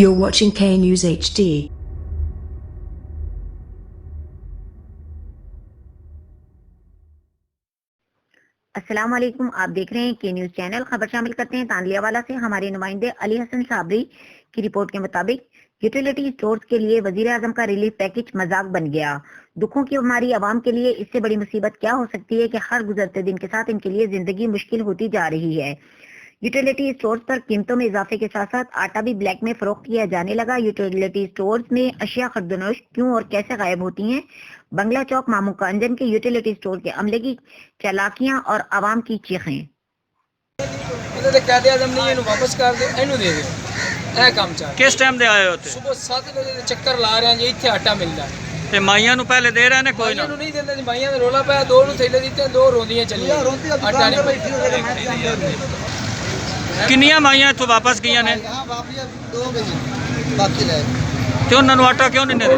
You're watching K News HD. अस्सलाम वालेकुम। आप देख रहे हैं के न्यूज़ चैनल। खबर शामिल करते हैं तांदलियावाला से। हमारे नुमाइंदे अली हसन साबरी की रिपोर्ट के मुताबिक यूटिलिटी स्टोर्स के लिए वजीर आजम का रिलीफ पैकेज मजाक बन गया। दुखों की हमारी आवाम के लिए इससे बड़ी मुसीबत क्या हो सकती है कि हर गुजरते दिन के साथ इनके लिए जिंदगी मुश्किल होती जा रही है। यूटिलिटी स्टोर्स पर कीमतों में इजाफे के साथ साथ आटा भी ब्लैक में फरोख्त किया जाने लगा। यूटिलिटी स्टोर्स में अशिया खरीदनोश क्यों और कैसे गायब होती हैं? बंगला चौक मामू का अंजन के यूटिलिटी स्टोर के अमले की चालाकियां और आवाम की चीखें। वापस कर दे इनू दे दे ए काम चल किस टाइम दे आए होते सुबह 7 बजे ਦੇ ਚੱਕਰ ਲਾ ਰਹੇ ਜੀ ਇੱਥੇ ਆਟਾ ਮਿਲਦਾ ਤੇ ਮਾਈਆਂ ਨੂੰ ਪਹਿਲੇ ਦੇ ਰਹੇ ਨੇ ਕੋਈ ਨਾ ਨੂੰ ਨਹੀਂ ਦਿੰਦੇ ਜੀ ਮਾਈਆਂ ਦਾ ਰੋਲਾ ਪਿਆ ਦੋ ਨੂੰ ਥੈਲੇ ਦਿੱਤੇ ਦੋ ਰੋਂਦੀਆਂ ਚਲੀਆਂ ਆਟਾ ਨਹੀਂ ਕਿੰਨੀਆਂ ਮਾਈਆਂ ਇੱਥੋਂ ਵਾਪਸ ਗਈਆਂ ਨੇ ਹਾਂ ਵਾਪਸ 2 ਵਜੇ ਬਾਕੀ ਲੈ ਤੇ ਉਹਨਾਂ ਨੂੰ ਆਟਾ ਕਿਉਂ ਨਹੀਂ ਦਿੱਤਾ